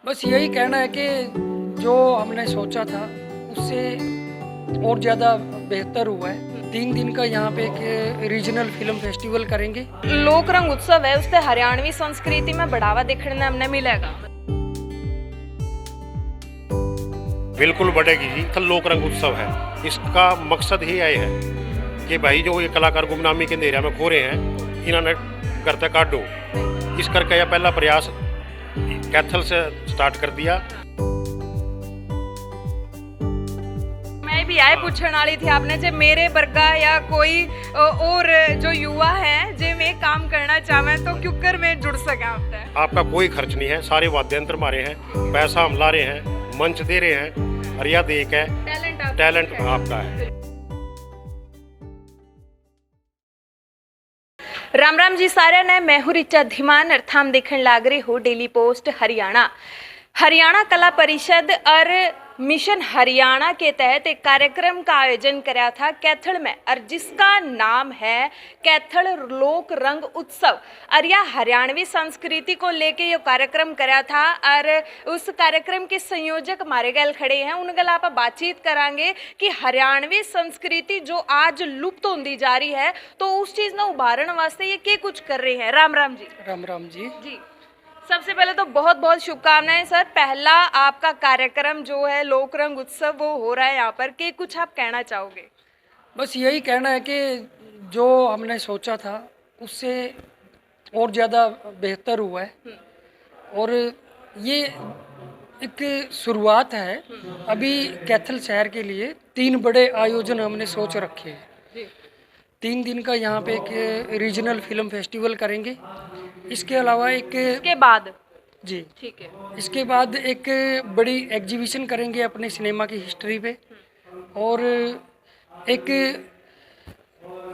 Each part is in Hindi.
बस यही कहना है कि जो हमने सोचा था उससे और ज़्यादा बेहतर हुआ है। 3 दिन का यहाँ पे एक रीजनल फिल्म फेस्टिवल करेंगे। लोक रंग उत्सव है, उससे हरियाणवी संस्कृति में बढ़ावा देखने हमने मिलेगा। बिल्कुल बढ़ेगी जी। कल लोक रंग उत्सव है, इसका मकसद ही यही है कि भाई जो ये कलाकार गुमनामी के अंधेरे में खो रहे हैं, इन्होंने करते काटो। इस करके यह पहला प्रयास कैथल से स्टार्ट कर दिया। मैं भी आए पूछने वाली थी आपने जे मेरे वर्गा या कोई और जो युवा है जे में काम करना चाहे तो क्यों में जुड़ सके आपसे। आपका कोई खर्च नहीं है, सारे वाद्य यंत्र हमारे हैं, पैसा हम ला रहे हैं, मंच दे रहे हैं और यह देख है टैलेंट आपका है। राम राम जी सारे ने, मैं हूं रिचा धीमान अर्थाम देखने लाग रही हूँ डेली पोस्ट हरियाणा कला परिषद और मिशन हरियाणा के तहत एक कार्यक्रम का आयोजन कराया था कैथल में, और जिसका नाम है कैथल लोक रंग उत्सव। और यह हरियाणवी संस्कृति को लेके ये कार्यक्रम कराया था, और उस कार्यक्रम के संयोजक हमारे गल खड़े हैं, उन गल आप बातचीत करांगे कि हरियाणवी संस्कृति जो आज लुप्त होती जा रही है तो उस चीज़ ने उभारने वास्ते ये क्या कुछ कर रहे हैं। राम राम जी। राम राम जी। जी, सबसे पहले तो बहुत बहुत शुभकामनाएं सर। पहला आपका कार्यक्रम जो है लोक रंग उत्सव वो हो रहा है यहाँ पर, के कुछ आप कहना चाहोगे? बस यही कहना है कि जो हमने सोचा था उससे और ज़्यादा बेहतर हुआ है। और ये एक शुरुआत है। अभी कैथल शहर के लिए 3 बड़े आयोजन हमने सोच रखे हैं। 3 दिन का यहाँ पे एक रीजनल फिल्म फेस्टिवल करेंगे। इसके अलावा इसके बाद जी ठीक है, इसके बाद एक बड़ी एग्जीबिशन करेंगे अपने सिनेमा की हिस्ट्री पे, और एक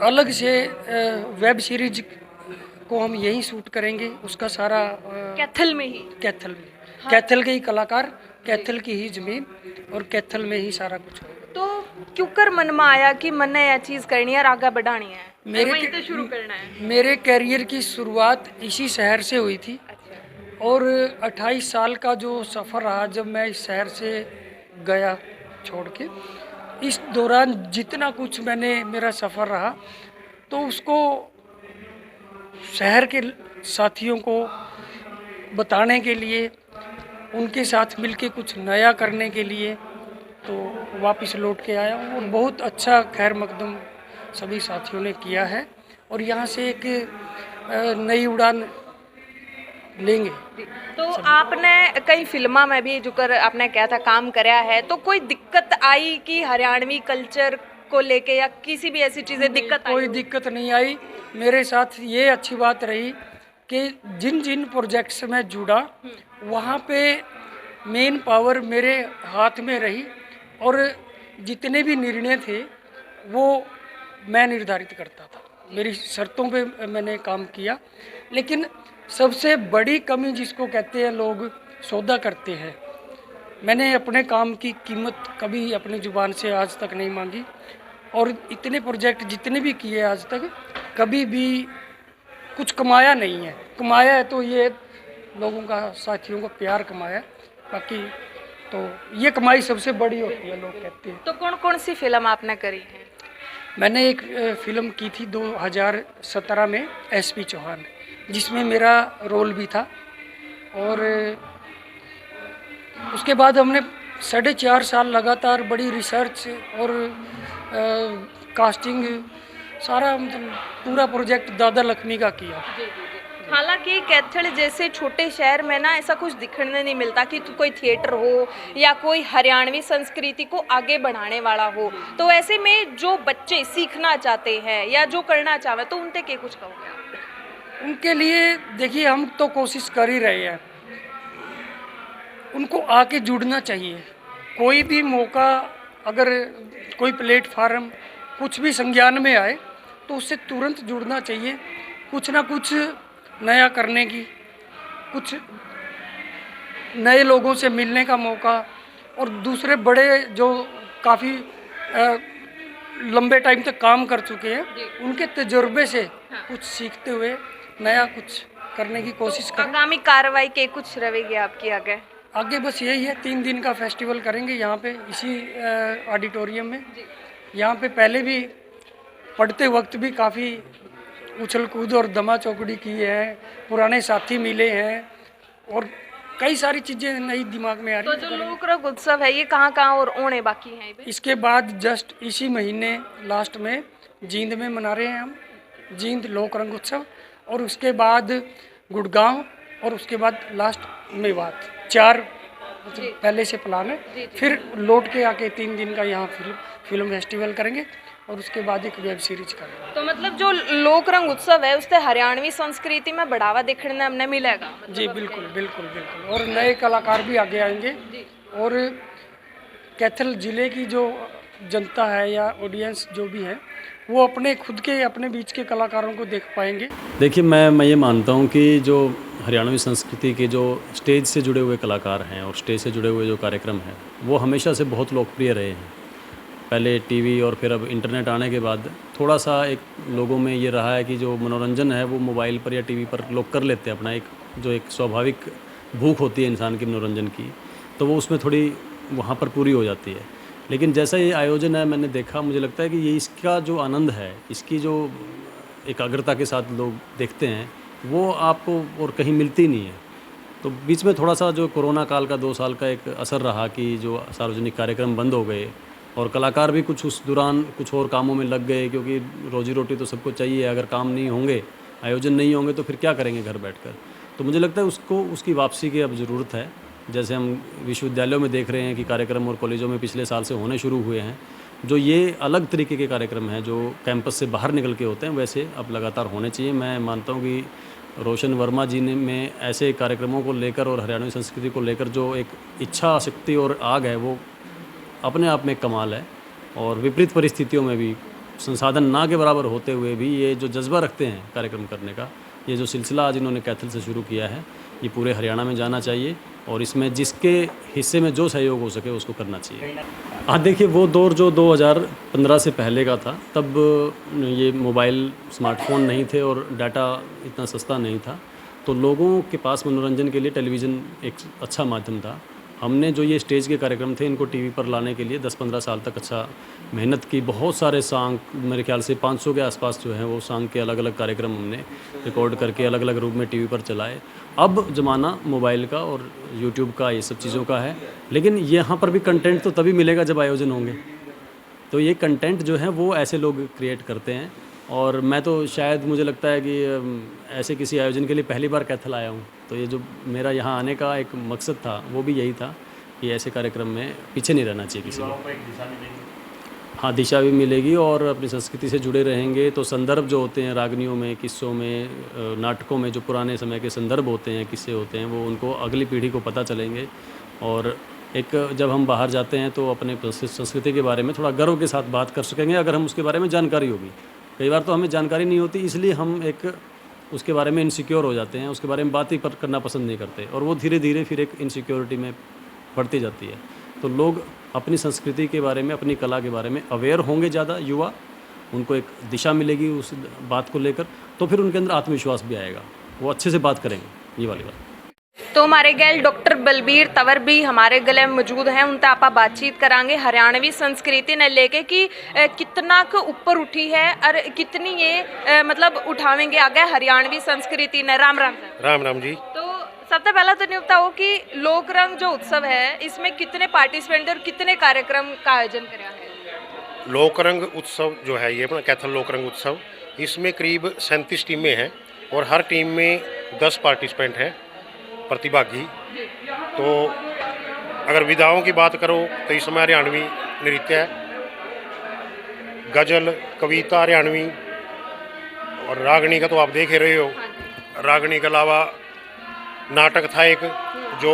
अलग से वेब सीरीज को हम यहीं शूट करेंगे। उसका सारा कैथल में ही, कैथल में, कैथल के ही कलाकार, कैथल की ही जमीन और कैथल में ही सारा कुछ होगा। तो क्यों कर मन में आया कि मन ने यह चीज़ करनी है और आगे बढ़ानी है, वहीं से शुरू करना है? मेरे कैरियर की शुरुआत इसी शहर से हुई थी। और 28 साल का जो सफ़र रहा जब मैं इस शहर से गया छोड़ के, इस दौरान जितना कुछ मेरा सफ़र रहा तो उसको शहर के साथियों को बताने के लिए, उनके साथ मिलके कुछ नया करने के लिए तो वापस लौट के आया हूँ। और बहुत अच्छा खैर मकदम सभी साथियों ने किया है और यहाँ से एक नई उड़ान लेंगे। तो आपने कई फिल्मा में भी जो कर आपने क्या था काम कराया है, तो कोई दिक्कत आई कि हरियाणवी कल्चर को लेके या किसी भी ऐसी चीज़ें दिक्कत आई? कोई दिक्कत नहीं आई। मेरे साथ ये अच्छी बात रही कि जिन जिन प्रोजेक्ट्स में जुड़ा वहाँ पे मेन पावर मेरे हाथ में रही, और जितने भी निर्णय थे वो मैं निर्धारित करता था। मेरी शर्तों पे मैंने काम किया। लेकिन सबसे बड़ी कमी जिसको कहते हैं लोग सौदा करते हैं, मैंने अपने काम की कीमत कभी अपनी ज़ुबान से आज तक नहीं मांगी। और इतने प्रोजेक्ट जितने भी किए आज तक कभी भी कुछ कमाया नहीं है। कमाया है तो ये लोगों का, साथियों का प्यार कमाया। बाकी तो ये कमाई सबसे बड़ी होती है, लोग कहते हैं। तो कौन कौन सी फिल्म आपने करी है? मैंने एक फिल्म की थी 2017 में, एसपी चौहान, जिसमें मेरा रोल भी था। और उसके बाद हमने 4.5 साल लगातार बड़ी रिसर्च और कास्टिंग, सारा मतलब पूरा प्रोजेक्ट दादा लक्ष्मी का किया। हालांकि कैथल जैसे छोटे शहर में ना ऐसा कुछ दिखने नहीं मिलता कि कोई थिएटर हो या कोई हरियाणवी संस्कृति को आगे बढ़ाने वाला हो। तो ऐसे में जो बच्चे सीखना चाहते हैं या जो करना चाहे तो उनसे क्या कुछ कहोगे आप? उनके लिए देखिए, हम तो कोशिश कर ही रहे हैं, उनको आके जुड़ना चाहिए। कोई भी मौका, अगर कोई प्लेटफार्म कुछ भी संज्ञान में आए तो उससे तुरंत जुड़ना चाहिए। कुछ ना कुछ नया करने की, कुछ नए लोगों से मिलने का मौका, और दूसरे बड़े जो काफ़ी लंबे टाइम तक काम कर चुके हैं उनके तजुर्बे से कुछ सीखते हुए नया कुछ करने की कोशिश करें। आगामी कार्रवाई के कुछ रहेगी आपकी आगे? आगे बस यही है, 3 दिन का फेस्टिवल करेंगे यहाँ पे इसी ऑडिटोरियम में। यहाँ पे पहले भी पढ़ते वक्त भी काफ़ी उछल कूद और दमा चौकड़ी की है, पुराने साथी मिले हैं और कई सारी चीज़ें नई दिमाग में आ तो रही जो हैं। लोकरंग उत्सव है ये कहाँ और होने बाकी हैं ये? इसके बाद जस्ट इसी महीने लास्ट में जींद में मना रहे हैं हम, जींद लोक रंग उत्सव, और उसके बाद गुड़गांव और उसके बाद लास्ट मेवात। 4 पहले से प्लान है। फिर लौट के आके 3 दिन का यहाँ फिल्म फेस्टिवल करेंगे और उसके बाद एक वेब सीरीज करेंगे। तो मतलब जो लोकरंग उत्सव है उससे हरियाणवी संस्कृति में बढ़ावा देखने हमने मिलेगा मतलब जी बिल्कुल बिल्कुल बिल्कुल, और नए कलाकार भी आगे आएंगे और कैथल ज़िले की जो जनता है या ऑडियंस जो भी है वो अपने खुद के अपने बीच के कलाकारों को देख पाएंगे। देखिए मैं ये मानता हूँ कि जो हरियाणवी संस्कृति के जो स्टेज से जुड़े हुए कलाकार हैं और स्टेज से जुड़े हुए जो कार्यक्रम हैं वो हमेशा से बहुत लोकप्रिय रहे हैं। पहले टीवी और फिर अब इंटरनेट आने के बाद थोड़ा सा एक लोगों में ये रहा है कि जो मनोरंजन है वो मोबाइल पर या टीवी पर लोग कर लेते हैं, अपना एक स्वाभाविक भूख होती है इंसान की मनोरंजन की, तो वो उसमें थोड़ी वहाँ पर पूरी हो जाती है। लेकिन जैसा ये आयोजन है मैंने देखा, मुझे लगता है कि ये इसका जो आनंद है, इसकी जो एकाग्रता के साथ लोग देखते हैं वो आपको और कहीं मिलती नहीं है। तो बीच में थोड़ा सा जो कोरोना काल का 2 साल का एक असर रहा कि जो सार्वजनिक कार्यक्रम बंद हो गए और कलाकार भी कुछ उस दौरान कुछ और कामों में लग गए, क्योंकि रोजी रोटी तो सबको चाहिए। अगर काम नहीं होंगे, आयोजन नहीं होंगे तो फिर क्या करेंगे घर बैठकर। तो मुझे लगता है उसकी वापसी की अब ज़रूरत है। जैसे हम विश्वविद्यालयों में देख रहे हैं कि कार्यक्रम और कॉलेजों में पिछले साल से होने शुरू हुए हैं, जो ये अलग तरीके के कार्यक्रम हैं जो कैंपस से बाहर निकल के होते हैं, वैसे अब लगातार होने चाहिए। मैं मानता हूँ कि रोशन वर्मा जी ने में ऐसे कार्यक्रमों को लेकर और हरियाणवी संस्कृति को लेकर जो एक इच्छा शक्ति और आग है वो अपने आप में कमाल है। और विपरीत परिस्थितियों में भी संसाधन ना के बराबर होते हुए भी ये जो जज्बा रखते हैं कार्यक्रम करने का, ये जो सिलसिला आज इन्होंने कैथल से शुरू किया है, ये पूरे हरियाणा में जाना चाहिए और इसमें जिसके हिस्से में जो सहयोग हो सके उसको करना चाहिए। हाँ देखिए, वो दौर जो 2015 से पहले का था, तब ये मोबाइल स्मार्टफोन नहीं थे और डाटा इतना सस्ता नहीं था, तो लोगों के पास मनोरंजन के लिए टेलीविज़न एक अच्छा माध्यम था। हमने जो ये स्टेज के कार्यक्रम थे इनको टीवी पर लाने के लिए 10-15 साल तक अच्छा मेहनत की। बहुत सारे सॉन्ग, मेरे ख्याल से 500 के आसपास जो हैं वो सॉन्ग के अलग अलग कार्यक्रम हमने रिकॉर्ड करके अलग अलग रूप में टीवी पर चलाए। अब ज़माना मोबाइल का और यूट्यूब का, ये सब चीज़ों का है, लेकिन यहाँ पर भी कंटेंट तो तभी मिलेगा जब आयोजन होंगे। तो ये कंटेंट जो है वो ऐसे लोग क्रिएट करते हैं और मैं तो शायद मुझे लगता है कि ऐसे किसी आयोजन के लिए पहली बार कैथल आया हूँ। तो ये जो मेरा यहाँ आने का एक मकसद था वो भी यही था कि ऐसे कार्यक्रम में पीछे नहीं रहना चाहिए किसी को। हाँ, दिशा भी मिलेगी और अपनी संस्कृति से जुड़े रहेंगे। तो संदर्भ जो होते हैं रागनियों में, किस्सों में, नाटकों में जो पुराने समय के संदर्भ होते हैं, किस्से होते हैं, वो उनको अगली पीढ़ी को पता चलेंगे। और एक जब हम बाहर जाते हैं तो अपने संस्कृति के बारे में थोड़ा गर्व के साथ बात कर सकेंगे अगर हम उसके बारे में जानकारी होगी। कई बार तो हमें जानकारी नहीं होती, इसलिए हम एक उसके बारे में इनसिक्योर हो जाते हैं, उसके बारे में बात ही करना पसंद नहीं करते और वो धीरे धीरे फिर एक इनसिक्योरिटी में बढ़ती जाती है। तो लोग अपनी संस्कृति के बारे में, अपनी कला के बारे में अवेयर होंगे ज़्यादा, युवा, उनको एक दिशा मिलेगी उस बात को लेकर, तो फिर उनके अंदर आत्मविश्वास भी आएगा, वो अच्छे से बात करेंगे। ये वाली बात। तो हमारे गैल डॉक्टर बलबीर तंवर भी हमारे गले में मौजूद हैं, उनसे आप बातचीत करांगे हरियाणवी संस्कृति ने लेके कि कितना ऊपर उठी है और कितनी ये मतलब उठावेंगे आगे हरियाणवी संस्कृति ने। राम राम सर। राम राम जी। तो सबसे पहला तो नहीं बताओ कि लोकरंग जो उत्सव है इसमें कितने पार्टिसिपेंट और कितने कार्यक्रम का आयोजन कराया है? लोकरंग उत्सव जो है ये अपना कैथल लोकरंग उत्सव, इसमें करीब 37 टीमें हैं और हर टीम में 10 पार्टिसिपेंट हैं प्रतिभागी। तो अगर विधाओं की बात करो तो इस समय हरियाणवी नृत्य है, गजल, कविता हरियाणवी और रागनी का तो आप देख ही रहे हो। रागनी के अलावा नाटक था एक जो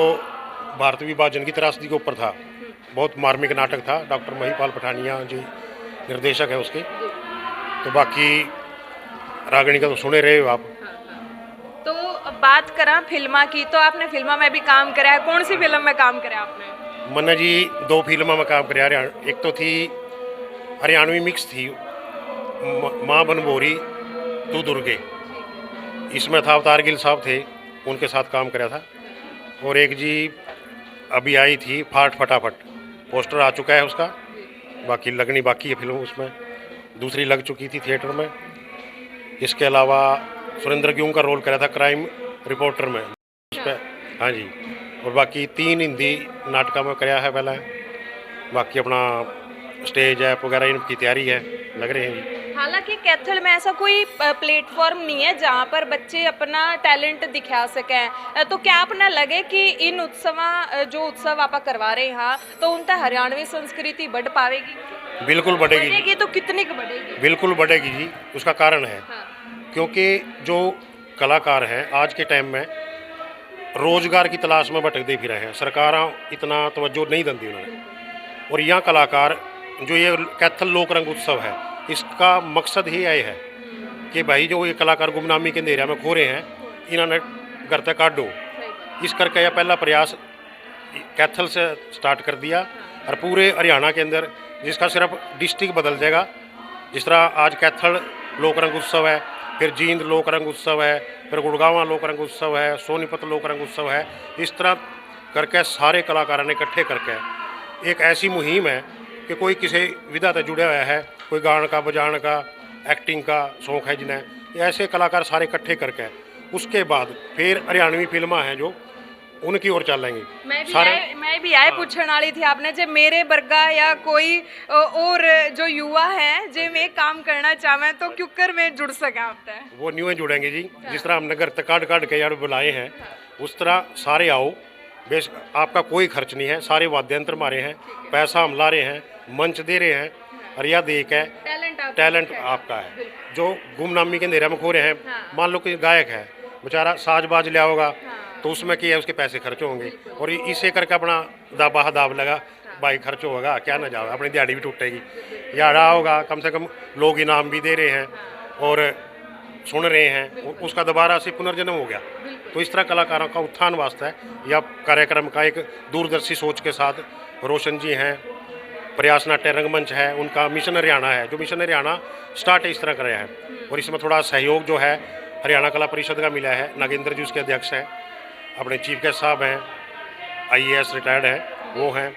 भारत विभाजन की त्रासदी के ऊपर था, बहुत मार्मिक नाटक था। डॉक्टर महिपाल पठानिया जी निर्देशक है उसके। तो बाकी रागनी का तो सुने रहे हो आप। तो बात करा फिल्मा की, तो आपने फिल्मा में भी काम करा है, कौन सी फिल्म में काम करा आपने? मैंने जी 2 फिल्मों में काम कराया। एक तो थी हरियाणवी मिक्स थी, माँ बनभोरी तू दुर्गे, इसमें था अवतार गिल साहब थे, उनके साथ काम कराया था। और एक जी अभी आई थी फाट फटाफट, पोस्टर आ चुका है उसका, बाकी लगनी बाकी है फिल्म, उसमें दूसरी लग चुकी थी थिएटर में। इसके अलावा सुरेंद्र ग्यूंग का रोल करा था क्राइम रिपोर्टर में उस पर, हाँ जी। और बाकी 3 हिंदी नाटकों में कराया है पहला, बाकी अपना स्टेज ऐप वगैरह इनकी तैयारी है, लग रहे हैं जी। हालांकि कैथल में ऐसा कोई प्लेटफॉर्म नहीं है जहां पर बच्चे अपना टैलेंट दिखा सकें, तो क्या आपने लगे कि इन जो उत्सव आप करवा रहे हैं तो उनका हरियाणवी संस्कृति बढ़ पाएगी? बिल्कुल बढ़ेगी तो कितनी बढ़ेगी? बिल्कुल बढ़ेगी जी। उसका कारण है क्योंकि जो कलाकार हैं आज के टाइम में रोजगार की तलाश में भटकते फिर हैं, सरकार इतना तवज्जो नहीं देती उन्होंने। और यहाँ कलाकार जो ये कैथल लोक रंग उत्सव है, इसका मकसद ही यही है कि भाई जो ये कलाकार गुमनामी के अंधेरे में खो रहे हैं, इन्होंने घर तक काटो। इस करके यह पहला प्रयास कैथल से स्टार्ट कर दिया और पूरे हरियाणा के अंदर, जिसका सिर्फ डिस्ट्रिक्ट बदल जाएगा। जिस तरह आज कैथल लोक रंग उत्सव है, फिर जींद लोक रंग उत्सव है, फिर गुड़गांव लोक रंग उत्सव है, सोनीपत लोक रंग उत्सव है। इस तरह करके सारे कलाकारों ने इकट्ठे करके एक ऐसी मुहिम है कि कोई किसी विधा से जुड़ा हुआ है, कोई गान का बजाने का एक्टिंग का शौक है जिन्हें, ऐसे कलाकार सारे इकट्ठे करके उसके बाद फिर हरियाणवी फिल्में हैं जो उनकी ओर चलेंगी। मैं भी आए पूछने वाली थी आपने जो मेरे वर्गा या कोई और जो युवा हैं जो मैं काम करना चाहें तो क्यों कर मैं जुड़ सका आपसे? वो न्यू जुड़ेंगे जी। जिस तरह हमने घर तक काट के यार बुलाए हैं, उस तरह सारे आओ। बेश आपका कोई खर्च नहीं है, सारे वाद्य यंत्र हमारे हैं, पैसा हम ला रहे हैं, मंच दे रहे हैं, और यह देख है टैलेंट आपका है जो गुमनामी के अंधेरे में खो रहे हैं। मान लो कि गायक है बेचारा साजबाज लिया होगा तो उसमें क्या है, उसके पैसे खर्च होंगे, और इसे करके अपना दाब लगा भाई खर्च होगा क्या ना जाओगा, अपनी दिहाड़ी भी टूटेगी या रहा होगा। कम से कम लोग इनाम भी दे रहे हैं और सुन रहे हैं, उसका दोबारा से पुनर्जन्म हो गया। तो इस तरह कलाकारों का उत्थान वास्ता है या कार्यक्रम का एक दूरदर्शी सोच के साथ रोशन जी हैं, प्रयास नाट्य रंगमंच है, उनका मिशन हरियाणा है, जो मिशन हरियाणा स्टार्ट इस तरह कराया है। और इसमें थोड़ा सहयोग जो है हरियाणा कला परिषद का मिला है, नागेंद्र जी उसके अध्यक्ष हैं, अपने चीफ गेस्ट साहब हैं, IAS रिटायर्ड हैं वो हैं।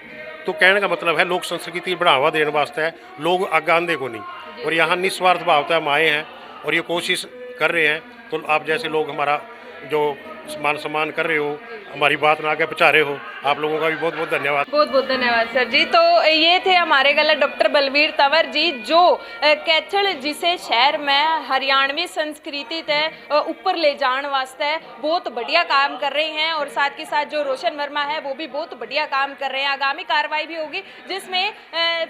तो कहने का मतलब है लोक संस्कृति बढ़ावा देने वास्ते है, लोग आगे आंदे को नहीं, और यहाँ निस्वार्थ भावता हम आए हैं और ये कोशिश कर रहे हैं। तो आप जैसे लोग हमारा जो मान सम्मान कर रहे हो, हमारी बात ना आगे पहुँचा रहे हो, आप लोगों का भी बहुत बहुत धन्यवाद। बहुत बहुत धन्यवाद सर जी। तो ये थे हमारे गले डॉक्टर बलवीर तंवर जी, जो कैथल जिसे शहर में हरियाणवी संस्कृति तय ऊपर ले जाने वास्ते बहुत बढ़िया काम कर रहे हैं, और साथ के साथ जो रोशन वर्मा है वो भी बहुत बढ़िया काम कर रहे हैं। आगामी कार्रवाई भी होगी जिसमें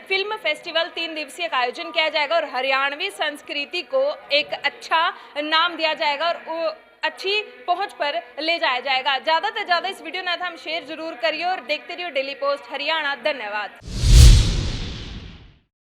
फिल्म फेस्टिवल 3 दिवसीय का आयोजन किया जाएगा और हरियाणवी संस्कृति को एक अच्छा नाम दिया जाएगा और अच्छी पहुंच पर ले जाया जाएगा। ज़्यादा से ज़्यादा इस वीडियो ना था हम शेयर जरूर करिए और देखते रहिए डेली पोस्ट हरियाणा। धन्यवाद।